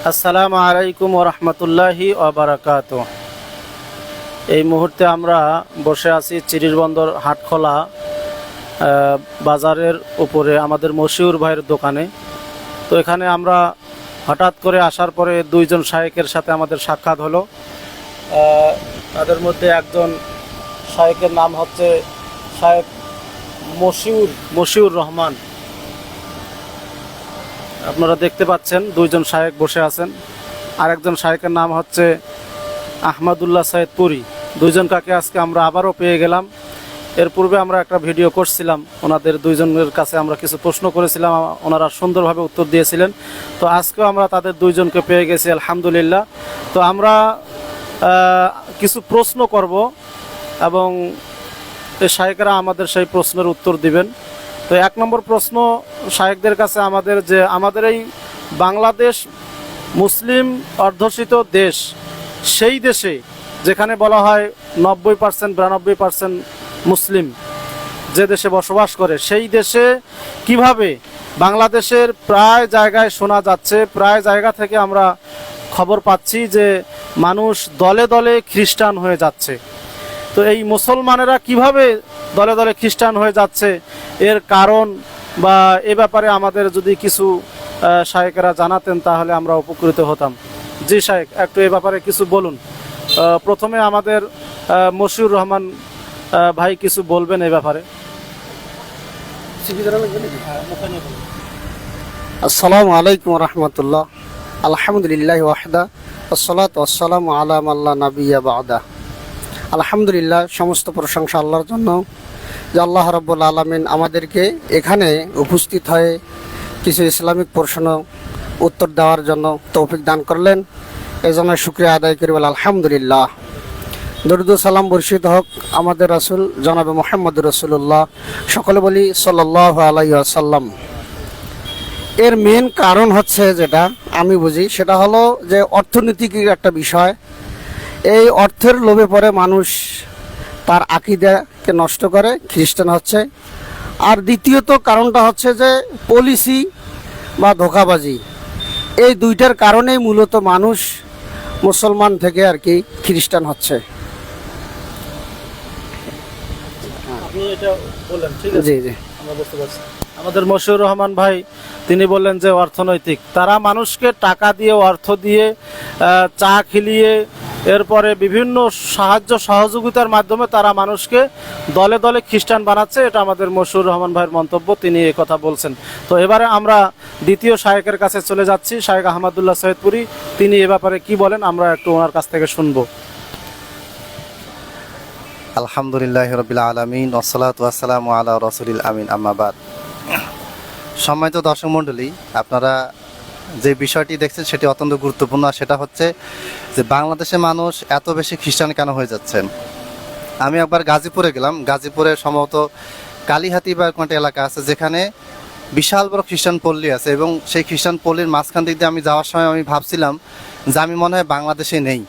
আসসালামু আলাইকুম ওয়া রাহমাতুল্লাহি ওয়া বারাকাতুহু। এই মুহূর্তে আমরা বসে আছি চিরিরবন্দর হাটখোলা বাজারের উপরে আমাদের মশিউর ভাইয়ের দোকানে। তো এখানে আমরা হঠাৎ করে আসার পরে দুইজন শায়েখের সাথে আমাদের সাক্ষাৎ হলো। তাদের মধ্যে একজন শায়েখের নাম হচ্ছে শায়েখ মশিউর রহমান। আপনারা দেখতে পাচ্ছেন দুইজন শায়েখ বসে আছেন। আরেকজন শায়েখের নাম হচ্ছে আহমদুল্লাহ সাইদ পুরি। দুইজন কাকে আজকে আমরা আবারও পেয়ে গেলাম। এর পূর্বে আমরা একটা ভিডিও করছিলাম, ওনাদের দুইজনের কাছে আমরা কিছু প্রশ্ন করেছিলাম, ওনারা সুন্দরভাবে উত্তর দিয়েছিলেন। তো আজকেও আমরা তাদের দুইজনকে পেয়ে গেছি, আলহামদুলিল্লাহ। তো আমরা কিছু প্রশ্ন করব এবং এই শায়েখরা আমাদের সেই প্রশ্নের উত্তর দিবেন। তো এক নম্বর প্রশ্ন শায়েখদের কাছে আমাদের এই বাংলাদেশ মুসলিম অধ্যুষিত দেশ, সেই দেশে যেখানে বলা হয় 90% 92% মুসলিম যে দেশে বসবাস করে, সেই দেশে কিভাবে বাংলাদেশের প্রায় জায়গায় শোনা যাচ্ছে, প্রায় জায়গা থেকে আমরা খবর পাচ্ছি যে মানুষ দলে দলে খ্রিস্টান হয়ে যাচ্ছে। তো এই মুসলমানেরা কিভাবে দলে দলে খ্রিস্টান হয়ে যাচ্ছে, এর কারণ বা এ ব্যাপারে আমাদের যদি কিছু শায়েখরা জানাতেন তাহলে আমরা উপকৃত হতাম। জি শায়েখ, একটু এ ব্যাপারে কিছু বলুন। প্রথমে আমাদের মশিউর রহমান ভাই কিছু বলবেন এই ব্যাপারে। আসসালামু আলাইকুম রহমতুল্লাহ। আলহামদুলিল্লাহ ওয়াহদা আসসালাতু ওয়াসসালামু আলা মান লা নাবিয়্যা বা'দা। আলহামদুলিল্লাহ, সমস্ত প্রশংসা আল্লাহর জন্য যে আল্লাহ রাব্বুল আলামিন আমাদেরকে এখানে উপস্থিত হয়ে কিছু ইসলামিক প্রশ্ন উত্তর দেওয়ার জন্য তৌফিক দান করলেন। এই জন্য শুকরিয়া আদায় করি বলে আলহামদুলিল্লাহ। দরুদ ও সালাম বর্ষিত হোক আমাদের রাসূল জনাবে মুহাম্মদ রাসূলুল্লাহ, সকলে বলি সাল্লাল্লাহু আলাইহি ওয়াসাল্লাম। এর মেন কারণ হচ্ছে, যেটা আমি বুঝি, সেটা হলো যে অর্থনৈতিক একটা বিষয়। এই অর্থের লোভে পড়ে মানুষ তার আকীদাকে নষ্ট করে, খ্রিস্টান হচ্ছে। আর দ্বিতীয়ত কারণটা হচ্ছে যে পলিসি বা ধোঁকাবাজি। এই দুইটার কারণেই মূলত মানুষ মুসলমান থেকে আর কি খ্রিস্টান হচ্ছে। আপনি এটা বললেন, ঠিক আছে? জি জি, আমরা বুঝতে পারছি। আমাদের মশিউর রহমান ভাই তিনি বললেন যে অর্থনৈতিক, তারা মানুষকে টাকা দিয়ে, অর্থ দিয়ে, চা খিলিয়ে, এরপরে বিভিন্ন সাহায্য সহযোগিতার মাধ্যমে তারা মানুষকে দলে দলে খ্রিস্টান বানাচ্ছে। এটা আমাদের মশিউর রহমান ভাইয়ের মন্তব্য, তিনি এই কথা বলছেন। তো এবারে আমরা দ্বিতীয় শায়েখের কাছে চলে যাচ্ছি, শায়েখ আহমদুল্লাহ সাইদ পুরি। তিনি এ ব্যাপারে কি বলেন আমরা একটু ওনার কাছ থেকে শুনবো। আলহামদুলিল্লাহ রাব্বিল আলামিন ওয়াসসালাতু ওয়াসসালামু আলা রাসূলিল আমিন, আম্মা বাদ। সম্মানিত দর্শক মণ্ডলী, আপনারা যে বিষয়টি দেখছেন সেটি অত্যন্ত গুরুত্বপূর্ণ। আর সেটা হচ্ছে যে বাংলাদেশের মানুষ এত বেশি খ্রিস্টান কেন হয়ে যাচ্ছেন। আমি একবার গাজীপুরে গেলাম। গাজীপুরে সম্ভবত কালীহাতি বা একটা এলাকা আছে যেখানে বিশাল বড় খ্রিস্টান পল্লী আছে, এবং সেই খ্রিস্টান পল্লীর মাঝখান দিক দিয়ে আমি যাওয়ার সময় আমি ভাবছিলাম যে আমি মনে হয় বাংলাদেশে নেই,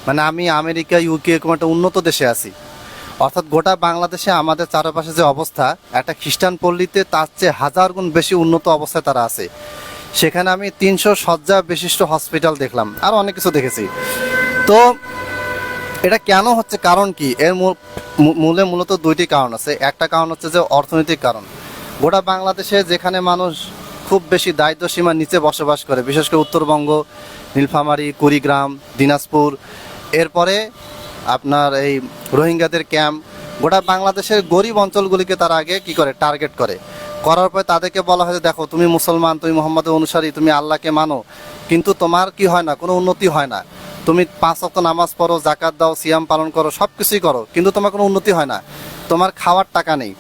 মানে আমি আমেরিকা, ইউকে এরকম একটা উন্নত দেশে আছি। অর্থাৎ গোটা বাংলাদেশে আমাদের চারপাশে যে অবস্থা, একটা খ্রিস্টান পল্লীতে তার চেয়ে 1000 গুণ বেশি উন্নত অবস্থায় তারা আছে। সেখানে আমি 300 শয্যা বিশিষ্ট হসপিটাল দেখলাম, আর অনেক কিছু দেখেছি। তো এটা কেন হচ্ছে, কারণ কি? এর মূলত দুইটি কারণ আছে। একটা কারণ হচ্ছে যে অর্থনৈতিক কারণ। গোটা বাংলাদেশে যেখানে মানুষ খুব বেশি দারিদ্র সীমার নিচে বসবাস করে, বিশেষ করে উত্তরবঙ্গ, নীলফামারী, কুড়িগ্রাম, দিনাজপুর, এরপরে আপনার এই রোহিঙ্গাদের ক্যাম্প, গোটা বাংলাদেশের গরিব অঞ্চলগুলিকে তারা আগে কি করে, টার্গেট করার পরে তাদেরকে বলা হয় যে দেখো, তুমি মুসলমান, তুমি মুহাম্মাদের অনুসারী, তুমি আল্লাহকে মানো, কিন্তু তোমার কি হয় না, কোনো উন্নতি হয় না। তুমি 5 ওয়াক্ত নামাজ পড়ো, যাকাত দাও, সিয়াম পালন করো, সব কিছুই করো, কিন্তু তোমার কোনো উন্নতি হয় না। তোমার খাওয়ার টাকা নেই,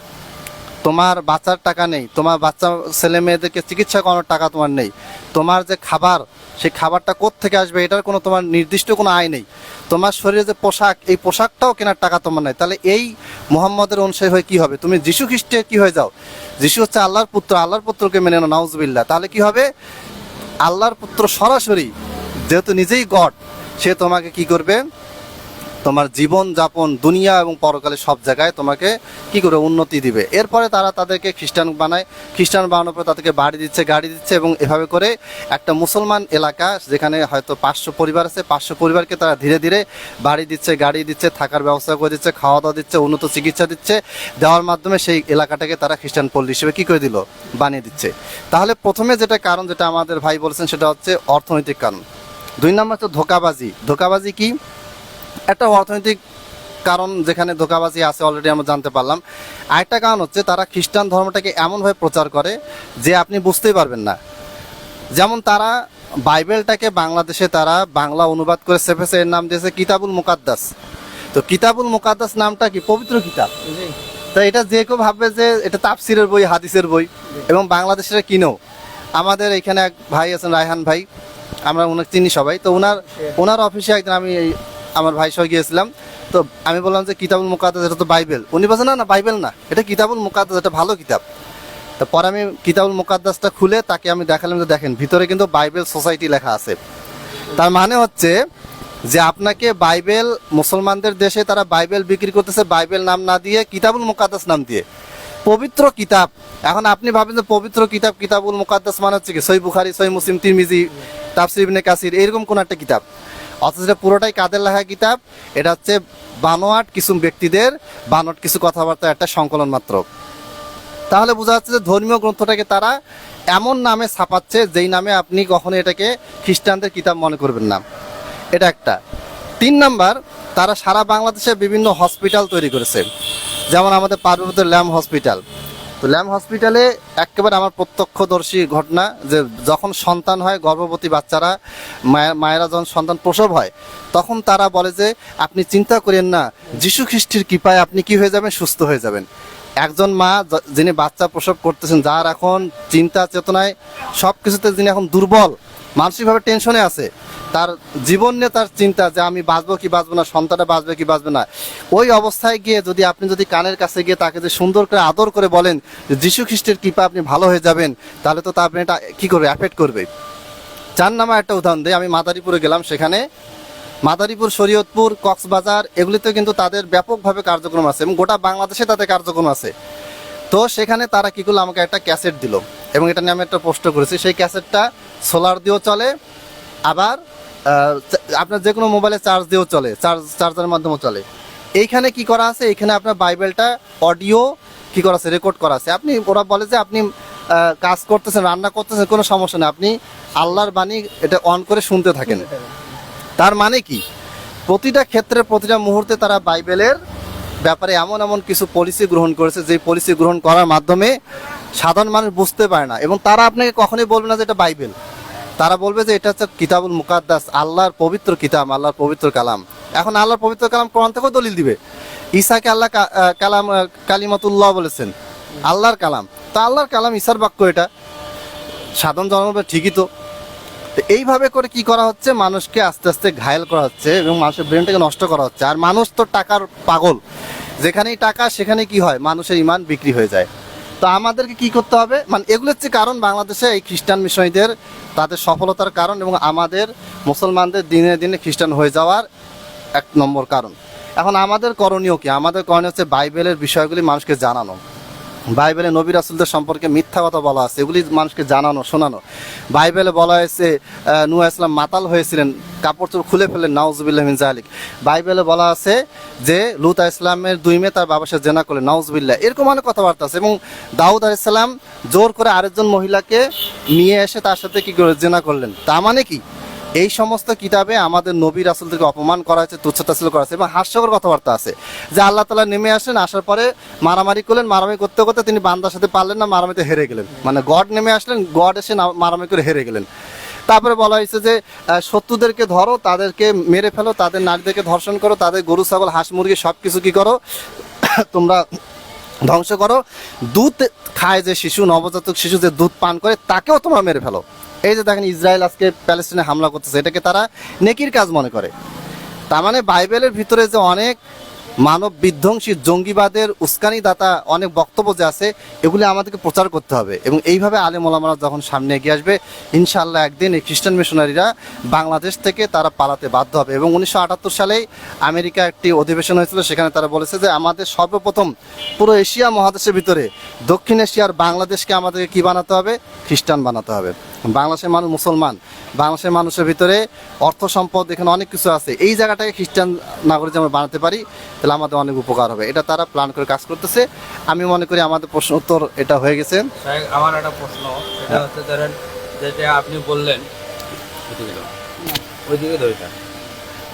তোমার বাচ্চার টাকা নেই, তোমার বাচ্চা ছেলে মেয়েদেরকে চিকিৎসা করানোর টাকা তোমার নেই, তোমার যে খাবার, সেই খাবারটা কোত্থেকে আসবে এটার কোনো তোমার নির্দিষ্ট কোনো আয় নেই, তোমার শরীরে যে পোশাক, এই পোশাকটাও কেনার টাকা তোমার নেই। তাহলে এই মুহাম্মদের অনুসারী হয়ে কি হবে? তুমি যিশু খ্রিস্টের কি হয়ে যাও? যিশু হচ্ছে আল্লাহর পুত্র, আল্লাহর পুত্রকে মেনে নাও, নাউজুবিল্লাহ। তাহলে কি হবে? আল্লাহর পুত্র সরাসরি, যেহেতু নিজেই গড, সে তোমাকে কি করবে? তোমার জীবন যাপন দুনিয়া এবং পরকালে সব জায়গায় তোমাকে কি করে উন্নতি দিবে। এরপরে তারা তাদেরকে খ্রিস্টান বানায়, খ্রিস্টান বানানোর পর তাদেরকে বাড়ি দিচ্ছে এবং এভাবে করে একটা মুসলমান এলাকা যেখানে হয়তো 500 পরিবার আছে, 500 পরিবারকে তারা ধীরে ধীরে বাড়ি দিচ্ছে, গাড়ি দিচ্ছে, থাকার ব্যবস্থা করে দিচ্ছে, খাওয়া দাওয়া দিচ্ছে, উন্নত চিকিৎসা দিচ্ছে, দেওয়ার মাধ্যমে সেই এলাকাটাকে তারা খ্রিস্টান পল্লী হিসেবে কি করে দিল, বানিয়ে দিচ্ছে। তাহলে প্রথমে যেটা কারণ যেটা আমাদের ভাই বলেছেন সেটা হচ্ছে অর্থনৈতিক কারণ। 2 নম্বর হচ্ছে ধোঁকাবাজি। ধোঁকাবাজি কি? একটা অর্থনৈতিক কারণ, যেখানে ধোঁকাবাজি আছে অলরেডি আমরা জানতে পারলাম। আরেকটা কারণ হচ্ছে তারা খ্রিস্টান ধর্মটাকে এমনভাবে প্রচার করে যে আপনি বুঝতেই পারবেন না। যেমন তারা বাইবেলটাকে বাংলাদেশে তারা বাংলা অনুবাদ করে সেফেসে এর নাম দিয়েছে কিতাবুল মুকাদ্দাস। তো কিতাবুল মুকাদ্দাস নামটা কি? পবিত্র কিতাব। তো এটা যে কেউ ভাববে যে এটা তাফসিরের বই, হাদিসের বই, এবং বাংলাদেশের কিনেও। আমাদের এখানে এক ভাই আছেন রায়হান ভাই, আমরা ওনাকে চিনি সবাই। তো ওনার অফিসে একদিন আমি আমার ভাই সহ গিয়েছিলাম। তো আমি বললাম যে কিতাবুল মুকাদ্দাস এটা তো বাইবেল। উনি বলছেন না বাইবেল না, এটা কিতাবুল মুকাদ্দাস, এটা ভালো কিতাব। তো পরে আমি কিতাবুল মুকাদ্দাসটা খুলে তাকে আমি দেখালাম যে দেখেন ভিতরে কিন্তু বাইবেল সোসাইটি লেখা আছে। তার মানে হচ্ছে যে আপনাকে বাইবেল, মুসলমানদের দেশে তারা বাইবেল বিক্রি করতেছে বাইবেল নাম না দিয়ে কিতাবুল মুকাদ্দাস নাম দিয়ে, পবিত্র কিতাব। এখন আপনি ভাবেন যে পবিত্র কিতাব, কিতাবুল মুকাদ্দাস মানে হচ্ছে কি সহিহ বুখারী, সহিহ মুসলিম, তিরমিজি, তাফসীর ইবনে কাসির, এরকম কোন একটা কিতাব। অথচ এটা পুরোটাই কাদের লেখা কিতাব? এটা হচ্ছে বানোয়াট কিছু ব্যক্তিদের বানোয়াট কিছু কথাবার্তা একটা সংকলন মাত্র। তাহলে বোঝা যাচ্ছে যে ধর্মীয় গ্রন্থটাকে তারা এমন নামে ছাপাচ্ছে যেই নামে আপনি কখনো এটাকে খ্রিস্টানদের কিতাব মনে করবেন না। এটা একটা। 3 নাম্বার, তারা সারা বাংলাদেশে বিভিন্ন হসপিটাল তৈরি করেছে। যেমন আমাদের পার্বতীর ল্যাম্প হসপিটাল। তো ল্যাম্প হসপিটালে একেবারে আমার প্রত্যক্ষদর্শী ঘটনা, যে যখন সন্তান হয়, গর্ভবতী বাচ্চারা মায়েরা যখন সন্তান প্রসব হয়, তখন তারা বলে যে আপনি চিন্তা করেন না, যিশু খ্রিস্টের কৃপায় আপনি কি হয়ে যাবেন, সুস্থ হয়ে যাবেন। একজন মা যিনি বাচ্চা প্রসব করতেছেন, যার এখন চিন্তা চেতনায় সব কিছুতে যিনি এখন দুর্বল, মানসিকভাবে টেনশনে আছে, তার জীবন নিয়ে তার চিন্তা যে আমি বাঁচবো কি বাঁচবো না, সন্তানটা বাঁচবে কি বাঁচবে না, ওই অবস্থায় গিয়ে যদি আপনি যদি কানের কাছে গিয়ে তাকে যে সুন্দর করে আদর করে বলেন যে যিশু খ্রিস্টের কৃপা আপনি ভালো হয়ে যাবেন, তাহলে তো আপনি এটা কি করবে, অ্যাফেক্ট করবে। 4 নাম্বার একটা উদাহরণ দিই, আমি মাদারীপুরে গেলাম। সেখানে মাদারীপুর, শরীয়তপুর, কক্সবাজার এগুলিতে কিন্তু তাদের ব্যাপকভাবে কার্যক্রম আছে এবং গোটা বাংলাদেশে তাদের কার্যক্রম আছে। তো সেখানে তারা কি করলো, আমাকে একটা ক্যাসেট দিল এবং এটা নিয়ে আমি একটা পোস্ট করেছি। সেই ক্যাসেটটা সোলার দিয়েও চলে, আবার আপনার যে কোনো মোবাইলে চার্জ দিয়েও চলে, চার্জারের মাধ্যমেও চলে। এইখানে কি করা আছে, এইখানে আপনার বাইবেলটা অডিও কি করা আছে, রেকর্ড করা আছে। আপনি, ওরা বলে যে আপনি কাজ করতেছেন, রান্না করতেছেন, কোনো সমস্যা নেই, আপনি আল্লাহর বাণী এটা অন করে শুনতে থাকেন। তার মানে কি, প্রতিটা ক্ষেত্রে প্রতিটা মুহূর্তে তারা বাইবেলের ব্যাপারে এমন এমন কিছু পলিসি গ্রহণ করেছে, যে পলিসি গ্রহণ করার মাধ্যমে সাধারণ মানুষ বুঝতে পারে না, এবং তারা আপনাকে কখনোই বলবে না যে এটা বাইবেল। তারা বলবে যে এটা হচ্ছে কিতাবুল মুকাদ্দাস, আল্লাহর পবিত্র কিতাব, আল্লাহর পবিত্র কালাম। এখন আল্লাহর পবিত্র কালাম কোরআন থেকেও দলিল দিবে, ঈসাকে আল্লাহ কালাম কালিমাতুল্লাহ বলেছেন, আল্লাহর কালাম। তা আল্লাহর কালাম, ঈসার বাক্য, এটা সাধারণ জনগণ ঠিকই। তো এইভাবে করে কি করা হচ্ছে, মানুষকে আস্তে আস্তে ঘায়েল করা হচ্ছে এবং মানুষের ব্রেনটাকে নষ্ট করা হচ্ছে। আর মানুষ তো টাকার পাগল, যেখানেই টাকা সেখানে কি হয়, মানুষের ঈমান বিক্রি হয়ে যায়। তো আমাদেরকে কি করতে হবে, মানে এগুলো হচ্ছে কারণ বাংলাদেশে এই খ্রিস্টান মিশনারিদের তাদের সফলতার কারণ, এবং আমাদের মুসলমানদের দিনে দিনে খ্রিস্টান হয়ে যাওয়ার 1 নম্বর কারণ। এখন আমাদের করণীয় কি? আমাদের করণীয় হচ্ছে বাইবেলের বিষয়গুলি মানুষকে জানানো। বাইবেলে নবী রাসূলদের সম্পর্কে মিথ্যা কথা বলা আছে, এগুলি মানুষকে জানানো, শোনানো। বাইবেলে বলা হয়েছে নূহ আলাইহিস সালাম মাতাল হয়েছিলেন, কাপড় চোপড় খুলে ফেললেন, নাউজুবিল্লাহ মিন যালিক। বাইবেলে বলা আছে যে লূত আলাইহিস সালামের 2 মেয়ে তার বাবার সাথে জেনা করলেন, নাউজুবিল্লাহ। এরকম অনেক কথাবার্তা আছে। এবং দাউদ আলাইহিস সালাম জোর করে আরেকজন মহিলাকে নিয়ে এসে তার সাথে কি করে জেনা করলেন। তার মানে কি, এই সমস্ত কিতাবে আমাদের নবী রাসূলদেরকে অপমান করা হয়েছে, তুচ্ছতাচ্ছিল্য করা হয়েছে, এবং হাস্যকর কথাবার্তা আছে যে আল্লাহ তাআলা নেমে আসেন, আসার পরে মারামারি করলেন, মারামারি করতে করতে তিনি বান্দার সাথে পারলেন না, মারামারিতে হেরে গেলেন। মানে গড নেমে আসলেন, গড এসে মারামারি করে হেরে গেলেন। তারপরে বলা হয়েছে যে শত্রুদেরকে ধরো, তাদেরকে মেরে ফেলো, তাদের নারীদেরকে ধর্ষণ করো, তাদের গরু ছাগল হাঁস মুরগি সব কিছু কি করো, তোমরা ধ্বংস করো। দুধ খায় যে শিশু, নবজাতক শিশু যে দুধ পান করে, তাকেও তোমরা মেরে ফেলো। এই যে দেখেন ইসরায়েল আজকে প্যালেস্টাইনে হামলা করতেছে, এটাকে তারা নেকির কাজ মনে করে। তার মানে বাইবেলের ভিতরে যে অনেক মানব বিধ্বংসী জঙ্গিবাদের উস্কানিদাতা অনেক বক্তব্য যে আছে এগুলি আমাদেরকে প্রচার করতে হবে এবং এইভাবে আলেম ওলামারা যখন সামনে এগিয়ে আসবে ইনশাআল্লাহ একদিন এই খ্রিস্টান মিশনারিরা বাংলাদেশ থেকে তারা পালাতে বাধ্য হবে। এবং 1978 সালেই আমেরিকা একটি অধিবেশন হয়েছিল, সেখানে তারা বলেছে যে আমাদের সর্বপ্রথম পুরো এশিয়া মহাদেশের ভিতরে দক্ষিণ এশিয়ার বাংলাদেশকে আমাদেরকে কি বানাতে হবে? খ্রিস্টান বানাতে হবে। বাংলাদেশের মানুষ মুসলমান, বাংলাদেশের মানুষের ভিতরে অর্থ সম্পদ এখানে অনেক কিছু আছে, এই জায়গাটাকে খ্রিস্টান নাগরিক আমরা বানাতে পারি তাহলে আমাদের অনেক উপকার হবে। এটা তারা প্ল্যান করে কাজ করতেছে। আমি মনে করি আমাদের প্রশ্ন উত্তর এটা হয়ে গেছে। আমার একটা প্রশ্ন, সেটা হচ্ছে ধরেন যেটা আপনি বললেন,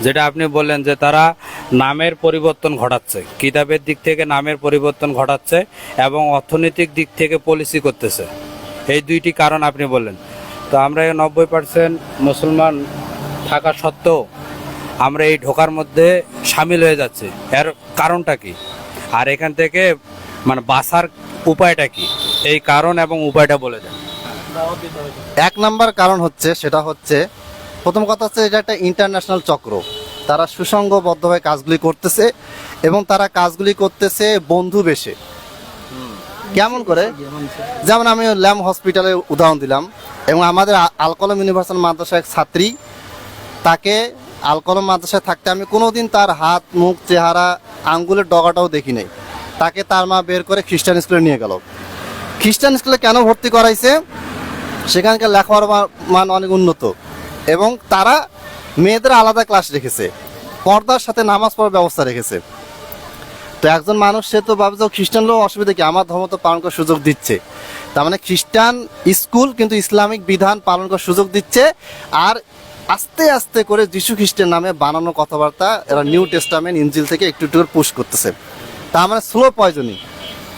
যেটা আপনি বললেন যে তারা নামের পরিবর্তন ঘটাচ্ছে, কিতাবের দিক থেকে নামের পরিবর্তন ঘটাচ্ছে এবং অর্থনৈতিক দিক থেকে পলিসি করতেছে, এই দুইটি কারণ আপনি বললেন। তো আমরা 90% মুসলমান থাকা সত্ত্বেও আমরা এই ঢোকার মধ্যে সামিল হয়ে যাচ্ছে, এর কারণটা কি? আর এখান থেকে মানে বাঁচার উপায়টা কি? এই কারণ এবং উপায়টা বলে দেন। এক নাম্বার কারণ হচ্ছে, সেটা হচ্ছে প্রথম কথা হচ্ছে এটা একটা ইন্টারন্যাশনাল চক্র, তারা সুসংঘবদ্ধভাবে কাজগুলি করতেছে এবং তারা কাজগুলি করতেছে বন্ধু বেশে। কেমন করে? যেমন আমি ল্যাম হসপিটালের উদাহরণ দিলাম, এবং আমাদের আলকলম ইউনিভার্সাল মাদ্রাসা এক ছাত্রী, তাকে আলকলম মাদ্রাসায় থাকতে আমি কোনোদিন তার হাত মুখ চেহারা আঙ্গুলের ডগাটাও দেখি নাই, তাকে তার মা বের করে খ্রিস্টান স্কুলে নিয়ে গেল। খ্রিস্টান স্কুলে কেন ভর্তি করাইছে? সেখানকার লেখাপড়ার মান অনেক উন্নত এবং তারা মেয়েদের আলাদা ক্লাস রেখেছে, পর্দার সাথে নামাজ পড়ার ব্যবস্থা রেখেছে। তো একজন মানুষ সে তো ভাবে যে খ্রিস্টান লোক অসুবিধা কি, আমার ধর্ম তো পালন করার সুযোগ দিচ্ছে। তার মানে খ্রিস্টান স্কুল কিন্তু ইসলামিক বিধান পালন করার সুযোগ দিচ্ছে। আর আস্তে আস্তে করে যিশু খ্রিস্টের নামে বানানো কথাবার্তা এরা নিউ টেস্টামেন্ট ইনজিল থেকে একটু একটু করে পুশ করতেছে। তার মানে স্লো পয়জনিং,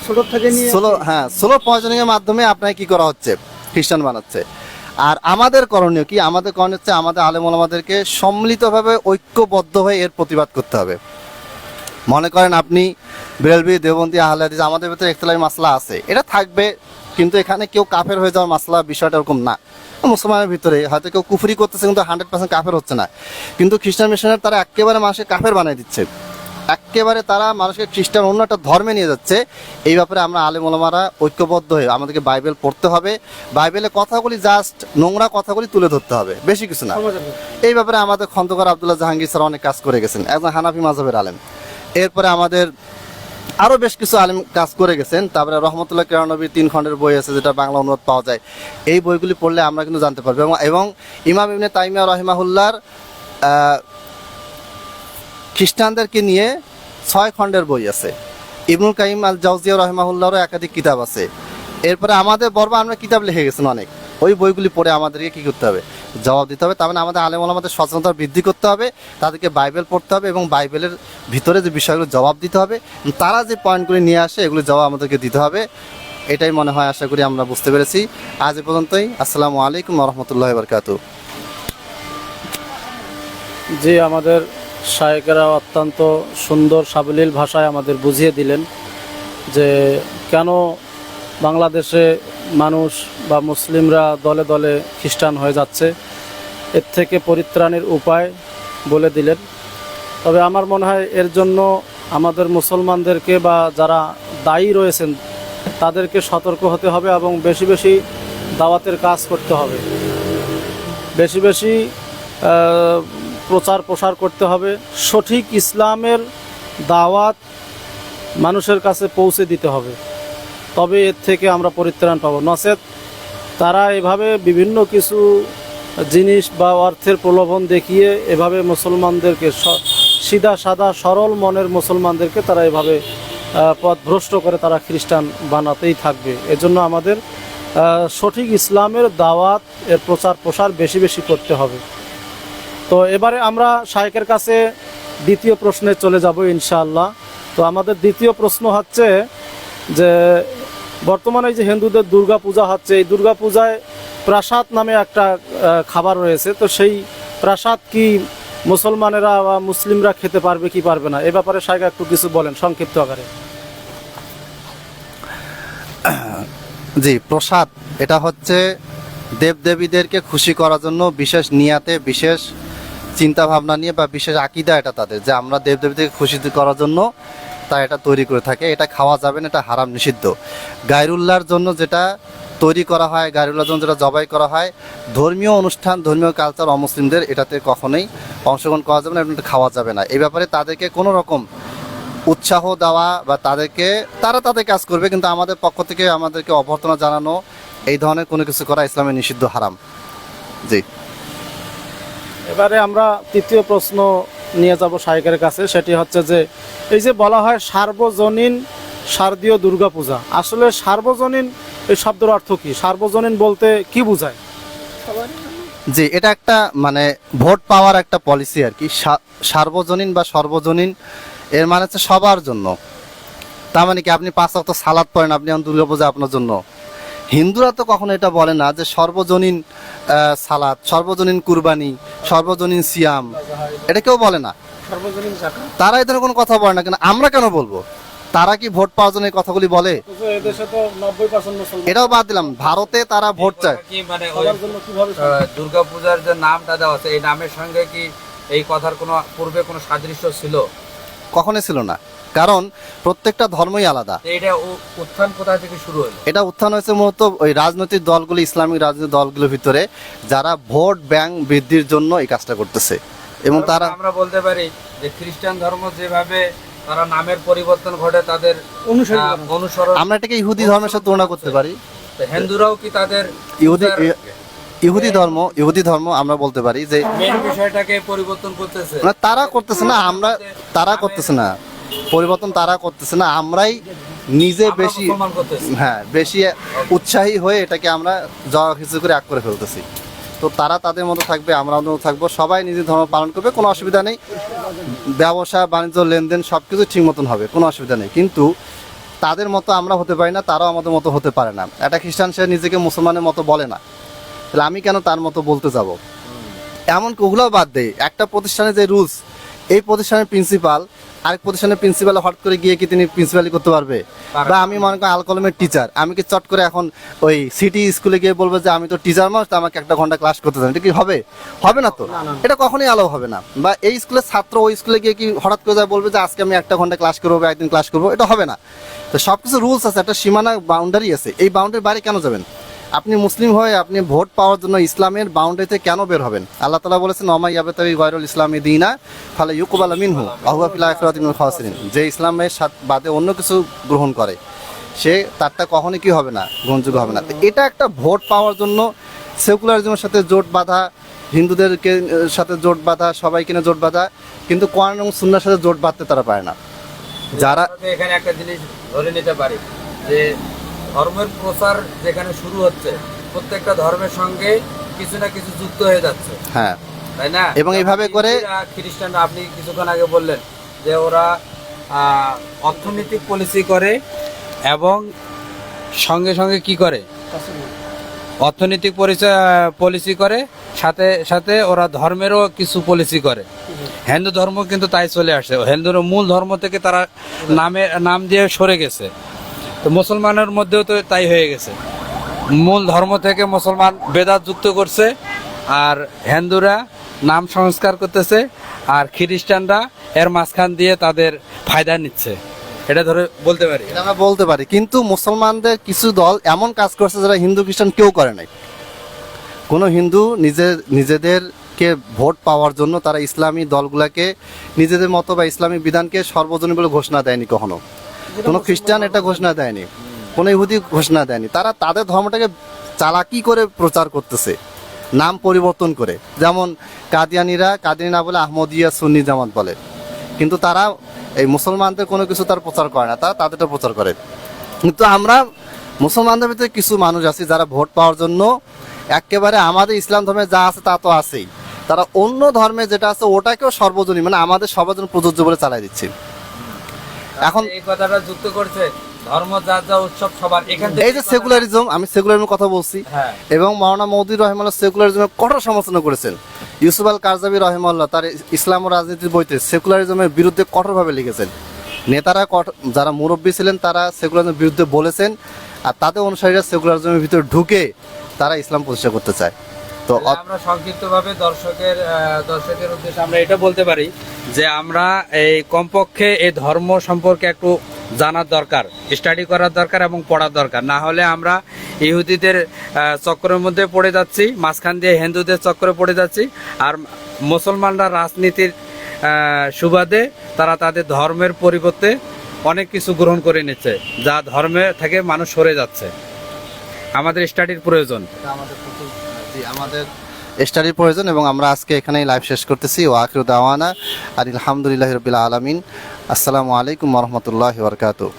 ছোট থেকে নিয়ে স্লো পয়জনিং এর মাধ্যমে আপনাকে কি করা হচ্ছে? খ্রিস্টান বানাচ্ছে। আর আমাদের করণীয় কি? আমাদের করণীয় হচ্ছে আমাদের আলেম ওলামাদেরকে সম্মিলিতভাবে ঐক্যবদ্ধ হয়ে এর প্রতিবাদ করতে হবে। মনে করেন আপনি বেরেলভি, দেওবন্দি, আহলে হাদিস, আমাদের ভিতরে ইখতিলাফি মাসলা আছে, এটা থাকবে, কিন্তু এখানে কেউ কাফের হয়ে যাওয়ার মাসলা বিষয়টা এরকম না। মুসলমানের ভিতরে হয়তো কেউ কুফরি করতেছে কিন্তু 100% কাফের হচ্ছে না, কিন্তু খ্রিস্টান মিশনের তারা একেবারে মানুষকে কাফের বানিয়ে দিচ্ছে, একেবারে তারা মানুষকে খ্রিস্টান অন্য একটা ধর্মে নিয়ে যাচ্ছে। এই ব্যাপারে আমরা আলেম ওলামারা ঐক্যবদ্ধ হয়ে আমাদেরকে বাইবেল পড়তে হবে, বাইবেলের কথাগুলি জাস্ট নোংরা কথাগুলি তুলে ধরতে হবে, বেশি কিছু না। এই ব্যাপারে আমাদের খন্দকার আব্দুল্লাহ জাহাঙ্গীর স্যার অনেক কাজ করে গেছেন, একজন হানাফি মাযহাবের আলেম। এরপরে আমাদের আরও বেশ কিছু আলেম কাজ করে গেছেন। তারপরে রহমতুল্লাহ কিরানবীর 3 খণ্ডের বই আছে যেটা বাংলা অনুবাদ পাওয়া যায়, এই বইগুলি পড়লে আমরা কিন্তু জানতে পারবো। এবং ইমাম ইবনে তাইমিয়া রাহিমাহুল্লাহর খ্রিস্টানদেরকে নিয়ে 6 খণ্ডের বই আছে। ইবনুল কাইয়িম আল জাওজিয়া রাহিমাহুল্লাহরও একাধিক কিতাব আছে। এরপরে আমাদের বর্বা আমরা কিতাব লিখে গেছেন অনেক, ওই বইগুলি পড়ে আমাদেরকে কি করতে হবে? জবাব দিতে হবে। তার মানে আমাদের আলেম ওলামাদের সচেতনতা বৃদ্ধি করতে হবে, তাদেরকে বাইবেল পড়তে হবে এবং বাইবেলের ভিতরে যে বিষয়গুলো জবাব দিতে হবে, তারা যে পয়েন্টগুলি নিয়ে আসে এগুলো জবাব আমাদেরকে দিতে হবে। এটাই মনে হয়, আশা করি আমরা বুঝতে পেরেছি। আজ এ পর্যন্তই। আসসালামু আলাইকুম ওয়া রাহমাতুল্লাহি ওয়া বারাকাতুহু। জি, আমাদের শায়েকেরা অত্যন্ত সুন্দর সাবলীল ভাষায় আমাদের বুঝিয়ে দিলেন যে কেন বাংলাদেশে মানুষ বা মুসলিমরা দলে দলে খ্রিস্টান হয়ে যাচ্ছে, এর থেকে পরিত্রাণের উপায় বলে দিলেন। তবে আমার মনে হয় এর জন্য আমাদের মুসলমানদেরকে বা যারা দায়ী রয়েছেন তাদেরকে সতর্ক হতে হবে এবং বেশি বেশি দাওয়াতের কাজ করতে হবে, বেশি বেশি প্রচার প্রসার করতে হবে, সঠিক ইসলামের দাওয়াত মানুষের কাছে পৌঁছে দিতে হবে, তবে এর থেকে আমরা পরিত্রাণ পাবো। নচেত তারা এভাবে বিভিন্ন কিছু জিনিস বা অর্থের প্রলোভন দেখিয়ে এভাবে মুসলমানদেরকে সিধা সাদা সরল মনের মুসলমানদেরকে তারা এভাবে পথভ্রষ্ট করে তারা খ্রিস্টান বানাতেই থাকবে। এজন্য আমাদের সঠিক ইসলামের দাওয়াত এর প্রচার প্রসার বেশি বেশি করতে হবে। তো এবারে আমরা শায়েকের কাছে দ্বিতীয় প্রশ্নে চলে যাব ইনশাআল্লাহ। তো আমাদের দ্বিতীয় প্রশ্ন হচ্ছে যে বর্তমানে যে হিন্দুদের দুর্গা পূজা হচ্ছে, এই দুর্গা পূজায় প্রাসাদ নামে একটা খাবার রয়েছে, তো সেই প্রাসাদ কি মুসলমানেরা বা মুসলিমরা খেতে পারবে কি পারবে না, এ ব্যাপারে শায়েক একটু কিছু বলেন সংক্ষিপ্ত আকারে। জি, প্রসাদ এটা হচ্ছে দেবদেবীদেরকে খুশি করার জন্য বিশেষ নিয়াতে বিশেষ চিন্তা ভাবনা নিয়ে বা বিশেষ আকিদা এটা তাদের, যে আমরা দেবদেবীকে খুশি করার জন্য তারা এটা তৈরি করে থাকে। এটা খাওয়া যাবে না, এটা হারাম, নিষিদ্ধ। গায়রুল্লাহর জন্য যেটা তৈরি করা হয়, গায়রুল্লাহর জন্য যেটা জবাই করা হয়, ধর্মীয় অনুষ্ঠান, ধর্মীয় কালচার অমুসলিমদের, এটাতে কখনোই অংশগ্রহণ করা যাবে না, এটা খাওয়া যাবে না। এই ব্যাপারে তাদেরকে কোনো রকম উৎসাহ দেওয়া বা তারা তাদের কাজ করবে, কিন্তু আমাদের পক্ষ থেকে আমাদেরকে অভ্যর্থনা জানানো, এই ধরনের কোনো কিছু করা ইসলামে নিষিদ্ধ, হারাম। জি। এবারে আমরা তৃতীয় প্রশ্ন নিয়ে যাব শাইখের কাছে। সেটি হচ্ছে যে এই যে বলা হয় সার্বজনীন শারদীয় দুর্গাপূজা, আসলে সার্বজনীন এই শব্দের অর্থ কি? সার্বজনীন বলতে কি বোঝায়? জি, এটা একটা মানে ভোট পাওয়ার একটা পলিসি আর কি। সার্বজনীন বা সর্বজনীন এর মানে হচ্ছে সবার জন্য। তার মানে কি আপনি 5 ওয়াক্ত সালাত পড়েন, আপনি এখন দুর্গাপূজা আপনার জন্য। হিন্দুরা তো কখনো এটা বলে না যে সর্বজনীন সালাত, সর্বজনীন কুরবানি, সর্বজনীন সিয়াম, এটা কেউ বলে না। সার্বজনীন জাকাত, তারা এই ধরনের কোনো কথা বলে না, কিন্তু আমরা কেন বলবো? তারা কি ভোট পাওয়ার জন্য এই কথাগুলি বলে? এদেশে তো 90% মুসলমান। এটাও বাদ দিলাম, ভারতে তারা ভোট চায়। কি মানে সবার জন্য কিভাবে দুর্গাপূজার যে নামটা দেওয়া আছে, এই নামের সঙ্গে কি এই কথার কোনো পূর্বে কোনো সাদৃশ্য ছিল? কখনোই ছিল না, কারণ প্রত্যেকটা ধর্মই আলাদা। এটা উত্থান কোথা থেকে শুরু হলো? এটা উত্থান হয়েছে মূলত ওই রাজনৈতিক দলগুলি, ইসলামিক রাজনৈতিক দলগুলোর ভিতরে, যারা ভোট ব্যাংক বৃদ্ধির জন্য এই কাজটা করতেছে। এবং তারা, আমরা বলতে পারি যে খ্রিস্টান ধর্ম যেভাবে তারা নামের পরিবর্তন ঘটে তাদের অনুসরণ, আমরা এটাকে ইহুদি ধর্মের সাথে তুলনা করতে পারি। হিন্দুরাও কি তাদের ইহুদি ধর্ম আমরা বলতে পারি যে মেন বিষয়টাকে পরিবর্তন করতেছে। না, তারা করতেছে না, তারা করতেছে না, পরিবর্তন তারা করতেছে না, আমরাই নিজে বেশি, প্রমাণ করতেছে। হ্যাঁ, বেশি উৎসাহী হয়ে এটাকে আমরা জগা খিচুড়ি করে আগ করে ফেলতেছি। তো তারা তাদের মতো থাকবে, আমরা আমাদের মতো থাকবো, সবাই নিজের ধর্ম পালন করবে, কোনো অসুবিধা নেই। ব্যবসা বাণিজ্য লেনদেন সব কিছু ঠিক মতন হবে, কোনো অসুবিধা নেই। কিন্তু তাদের মতো আমরা হতে পারি না, তারাও আমাদের মতো হতে পারে না। একটা খ্রিস্টান সে নিজেকে মুসলমানের মতো বলে না, তাহলে আমি কেন তার মতো বলতে যাব? এমনকি ওগুলোও বাদ দেয়, একটা প্রতিষ্ঠানে যে রুলস, এই প্রতিষ্ঠানের প্রিন্সিপাল আরেক প্রতিষ্ঠানের প্রিন্সিপাল হট করে গিয়ে কি তিনি প্রিন্সিপালি করতে পারবে? বা আমি মনে করি আল কলমের টিচার, আমি কি চট করে এখন ওই সিটি স্কুলে গিয়ে বলবো যে আমি তো টিচার মানুষ, তো আমাকে 1 ঘন্টা ক্লাস করতে চান, এটা কি হবে? হবে না তো, এটা কখনোই আলাও হবে না। বা এই স্কুলের ছাত্র ওই স্কুলে গিয়ে কি হঠাৎ করে যায় বলবে যে আজকে আমি 1 ঘন্টা ক্লাস করবো বা একদিন ক্লাস করবো, এটা হবে না। তো সব কিছু রুলস আছে, একটা সীমানা, বাউন্ডারি আছে। এই বাউন্ডারির বাইরে কেন যাবেন? আপনি মুসলিম হয়ে আপনি ভোট পাওয়ার জন্য ইসলামের বাউন্ডারিতে কেন বের হবেন? আল্লাহ তাআলা বলেছেন, ওমা ইয়াবতাগি গায়রুল ইসলামি দীনা ফালা ইউকবালু মিনহু ওয়া হুয়া ফিল আখিরাতি মিনাল খাসিরিন। যে ইসলামের বাদে অন্য কিছু গ্রহণ করে, সে তারটা কখনোই কি হবে না, গ্রহণযোগ্য হবে না। তো এটা একটা ভোট পাওয়ার জন্য সেকুলারিজমের সাথে জোট বাঁধা, হিন্দুদেরকে সাথে জোট বাঁধা, সবাইকে নিয়ে জোট বাঁধা, কিন্তু কোরআন এবং সুন্নাহর সাথে জোট বাঁধতে তারা পারে না। যারা এখানে একটা জিনিস ধরে নিতে পারি যে ধর্মের প্রচার যেখানে শুরু হচ্ছে, প্রত্যেকটা ধর্মের সঙ্গে কিছু না কিছু যুক্ত হয়ে যাচ্ছে, হ্যাঁ, তাই না? এবং এইভাবে করে খ্রিস্টানরা, আপনি কিছুক্ষণ আগে বললেন যে ওরা অর্থনৈতিক পলিসি করে এবং সঙ্গে সঙ্গে কি করে, অর্থনৈতিক পলিসি করে, সাথে সাথে ওরা ধর্মেরও কিছু পলিসি করে। হিন্দু ধর্ম কিন্তু তাই চলে আসে, হিন্দুর মূল ধর্ম থেকে তারা নাম দিয়ে সরে গেছে। তো মুসলমানের মধ্যেও তো তাই হয়ে গেছে, মূল ধর্ম থেকে মুসলমান বেদাত যুক্ত করছে, আর হিন্দুরা নাম সংস্কার করতেছে, আর খ্রিস্টানরা এর মাঝখান দিয়ে তাদের ফায়দা নিচ্ছে। এটা ধরে বলতে পারি, এটা আমরা বলতে পারি। কিন্তু মুসলমানদের কিছু দল এমন কাজ করছে যারা হিন্দু খ্রিস্টান কেউ করে নাই। কোনো হিন্দু নিজেদেরকে ভোট পাওয়ার জন্য তারা ইসলামী দলগুলোকে নিজেদের মতো বা ইসলামী বিধানকে সর্বজনীন বলে ঘোষণা দেয়নি কখনো। কোনো খ্রিস্টান এটা ঘোষণা দেয়নি, কোনো ইহুদি ঘোষণা দেয়নি। তারা তাদের ধর্মটাকে চালাকি করে প্রচার করতেছে, নাম পরিবর্তন করে। যেমন কাদিয়ানি না বলে আহমদিয়া সুন্নি জামাত বলে, কিন্তু তারা এই মুসলমানদের কোনো কিছু তার প্রচার করে না, তারা তাদেরটা প্রচার করে। কিন্তু আমরা মুসলমানদের ভিতরে কিছু মানুষ আছি যারা ভোট পাওয়ার জন্য একেবারে আমাদের ইসলাম ধর্মে যা আছে তা তো আছেই, তারা অন্য ধর্মে যেটা আছে ওটাকেও সর্বজনীন, মানে আমাদের সবার জন্য প্রযোজ্য বলে চালাই দিচ্ছে। এখন এই কথাটা যুক্ত করছে ধর্ম যার যা উৎসব সবার, এখান থেকে এই যে সেকুলারিজম, আমি সেকুলারিজমের কথা বলছি, হ্যাঁ। এবং মাওলানা মওদুদী রহিমাহুল্লাহ সেকুলারিজমের কঠোর সমালোচনা করেছেন। ইউসুফ আল কারজাবী রহিমাহুল্লাহ তার ইসলাম ও রাজনীতির বইতে সেকুলারিজমের বিরুদ্ধে কঠোরভাবে লিখেছেন। নেতারা যারা মুরব্বী ছিলেন তারা সেকুলারিজমের বিরুদ্ধে বলেছেন, আর তাদের অনুসারীরা সেকুলারিজমের ভিতরে ঢুকে তারা ইসলাম প্রতিষ্ঠা করতে চায়। তো আমরা সংক্ষিপ্তভাবে দর্শকের উদ্দেশ্যে আমরা এটা বলতে পারি যে আমরা এই কমপক্ষে এই ধর্ম সম্পর্কে একটু জানার দরকার, স্টাডি করার দরকার এবং পড়ার দরকার। না হলে আমরা ইহুদিদের চক্রের মধ্যে পড়ে যাচ্ছি, মাঝখান দিয়ে হিন্দুদের চক্রে পড়ে যাচ্ছি। আর মুসলমানরা রাজনীতির সুবাদে তারা তাদের ধর্মের পরিবর্তে অনেক কিছু গ্রহণ করে নিচ্ছে, যা ধর্মে থেকে মানুষ সরে যাচ্ছে। আমাদের স্টাডির প্রয়োজন। আমাদের স্টাডির প্রয়োজন এবং আমরা আজকে এখানেই লাইভ শেষ করতেছি। ওয়া আখিরু দাওয়ানা আলহামদুলিল্লাহি রাব্বিল আলামিন। আসসালামু আলাইকুম ওয়া রাহমাতুল্লাহি ওয়া বারাকাতুহু।